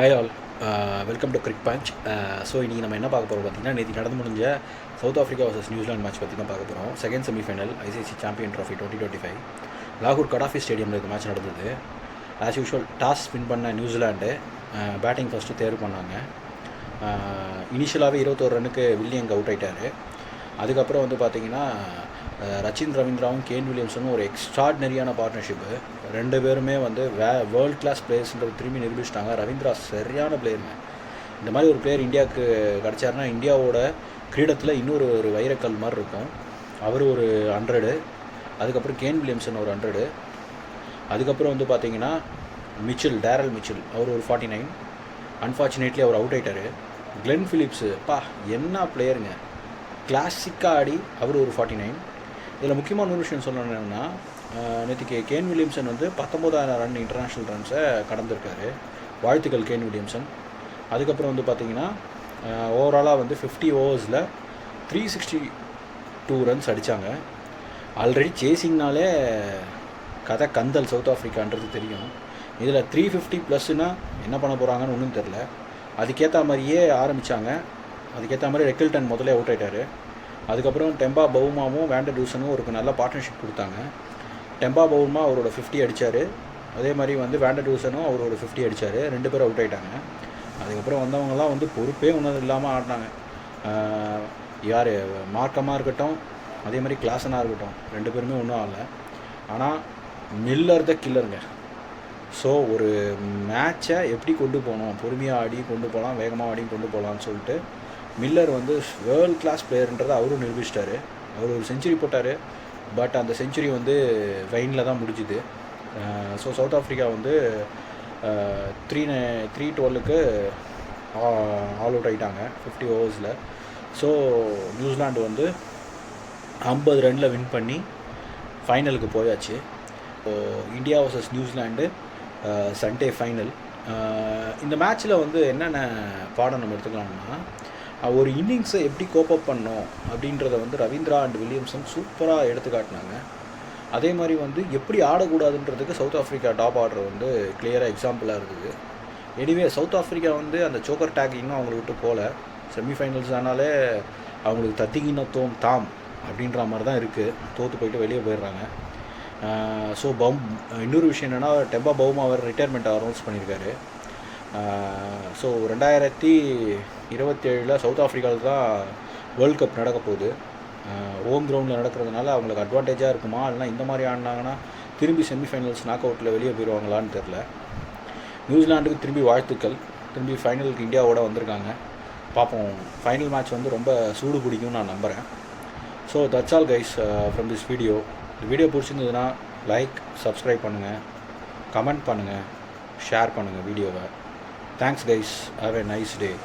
Hi all, welcome to Cric Punch. So இன்றைக்கி நம்ம என்ன பார்க்க போகிறோம் பார்த்தீங்கன்னா, நேற்று நடந்து முடிஞ்ச South Africa versus New Zealand match பற்றி தான் பார்க்க போகிறோம். Second semifinal ICC champion trophy 2025 லாகூர் கடாஃபி ஸ்டேடியமில் இந்த மேட்ச் நடந்தது. ஆஸ் யூஷுவல் டாஸ் வின் பண்ண நியூசிலாண்டு பேட்டிங் ஃபஸ்ட்டு தேர்வு பண்ணாங்க. இனிஷியலாகவே 21 ரன்னுக்கு வில்லியங்க அவுட் ஆகிட்டார். அதுக்கப்புறம் வந்து பார்த்திங்கன்னா ரச்சின் ரவீந்திராவும் கேன் வில்லியம்ஸனும் ஒரு எக்ஸ்ட்ராடினரியான பார்ட்னர்ஷிப்பு. ரெண்டு பேருமே வந்து வேர்ல்ட் கிளாஸ் பிளேயர்ஸ்ன்றது திரும்பி நிரூபிச்சிட்டாங்க. ரவீந்திரா சரியான பிளேயருங்க. இந்த மாதிரி ஒரு பிளேயர் இந்தியாவுக்கு கிடச்சாருன்னா இந்தியாவோட கிரீடத்தில் இன்னொரு வைரக்கல் மாதிரி இருக்கும். அவர் ஒரு 100, அதுக்கப்புறம் கேன் வில்லியம்சன் ஒரு 100, அதுக்கப்புறம் வந்து பார்த்திங்கன்னா டேரல் மிச்சில் அவர் ஒரு 49. அன்ஃபார்ச்சுனேட்லி அவர் அவுட் ஆகிட்டார். கிளென் ஃபிலிப்ஸு என்ன பிளேயருங்க, கிளாசிக்காக ஆடி அவர் ஒரு 49. இதில் முக்கியமான ஒரு விஷயம் சொல்லணும்னா, நேற்றுக்கு கேன் வில்லியம்சன் வந்து 19,000 ரன் இன்டர்நேஷ்னல் ரன்ஸை கடந்திருக்காரு. வாழ்த்துக்கள் கேன் வில்லியம்சன். அதுக்கப்புறம் வந்து பார்த்திங்கன்னா ஓவராலாக வந்து 50 ஓவர்ஸில் 362 ரன்ஸ் அடித்தாங்க. ஆல்ரெடி சேசிங்னாலே கதை கந்தல் சவுத் ஆஃப்ரிக்கான்றது தெரியும். இதில் 350+ என்ன பண்ண போகிறாங்கன்னு ஒன்றும் தெரில. அதுக்கேற்ற மாதிரியே ஆரம்பித்தாங்க. அதுக்கேற்ற மாதிரி ரெக்கில்டன் முதல்ல அவுட் ஆகிட்டார். அதுக்கப்புறம் டெம்பா பவுமாவும் வேண்டர் டூசனும் ஒரு நல்ல பார்ட்னர்ஷிப் கொடுத்தாங்க. டெம்பா பவுமா அவரோட 50 அடித்தார். அதே மாதிரி வந்து வேண்டர் டூசனும் அவரோட 50 அடித்தார். 2 பேரும் அவுட் ஆகிட்டாங்க. அதுக்கப்புறம் வந்தவங்கலாம் வந்து பொறுப்பே ஒன்றும் இல்லாமல் ஆடினாங்க. யார் மார்க்கமாக இருக்கட்டும், அதே மாதிரி கிளாஸனாக இருக்கட்டும், 2 பேருமே ஒன்றும் ஆகலை. ஆனால் மில்லர் த கில்லருங்க. ஸோ ஒரு மேட்சை எப்படி கொண்டு போகணும், பொறுமையாக ஆடி கொண்டு போகலாம், வேகமாக ஆடி கொண்டு போகலான்னு சொல்லிட்டு மில்லர் வந்து வேர்ல்ட் கிளாஸ் பிளேயர்ன்றதை அவரும் நிரூபிச்சிட்டார். அவர் ஒரு செஞ்சுரி போட்டார். பட் அந்த செஞ்சுரி வந்து வைனில் தான் முடிஞ்சுது. ஸோ சவுத் ஆஃப்ரிக்கா வந்து 312க்கு ஆல் அவுட் ஆகிட்டாங்க 50 ஓவர்ஸில். ஸோ நியூசிலாண்டு வந்து 50 ரனில் வின் பண்ணி ஃபைனலுக்கு போயாச்சு. So India versus New Zealand Sunday final. இந்த மேட்ச்சில் வந்து என்னென்ன பாடம் நம்ம எடுத்துக்கலாம்னா, ஒரு இன்னிங்ஸை எப்படி கோப்பப் பண்ணோம் அப்படின்றத வந்து ரவீந்திரா அண்ட் வில்லியம்சன் சூப்பராக எடுத்து காட்டினாங்க. அதே மாதிரி வந்து எப்படி ஆடக்கூடாதுன்றதுக்கு சவுத் ஆஃப்ரிக்கா டாப் ஆர்டர் வந்து கிளியராக எக்ஸாம்பிளாக இருக்குது. எனிவே சவுத் ஆஃப்ரிக்கா வந்து அந்த சோக்கர் டேக் இன்னும் அவங்களை விட்டு போகல. செமிஃபைனல்ஸ் ஆனாலே அவங்களுக்கு தத்திகினத்துவம் தாம் அப்படின்ற மாதிரி தான் இருக்குது. தோற்று போயிட்டு வெளியே போயிடுறாங்க. ஸோ இன்னொரு விஷயம் என்னென்னா, டெம்பா பவுமா அவர் ரிட்டையர்மெண்ட் அனௌன்ஸ் பண்ணியிருக்காரு. ஸோ 2027 சவுத் ஆஃப்ரிக்காவில் தான் வேர்ல்ட் கப் நடக்க போகுது. ஹோம் கிரவுண்டில் நடக்கிறதுனால அவங்களுக்கு அட்வான்டேஜாக இருக்குமா, இல்லைனா இந்த மாதிரி ஆடினாங்கன்னா திரும்பி செமிஃபைனல்ஸ் நாக் அவுட்டில் வெளியே போயிடுவாங்களான்னு தெரில. நியூசிலாண்டுக்கு திரும்பி வாழ்த்துக்கள். திரும்பி ஃபைனலுக்கு இந்தியாவோட வந்திருக்காங்க. பார்ப்போம். ஃபைனல் மேட்ச் வந்து ரொம்ப சூடு பிடிக்கும்னு நான் நம்புகிறேன். So that's all guys from this video. இந்த வீடியோ பிடிச்சிருந்ததுன்னா லைக், சப்ஸ்கிரைப் பண்ணுங்கள், கமெண்ட் பண்ணுங்கள், ஷேர் பண்ணுங்கள் வீடியோவை. Thanks guys. Have a nice day.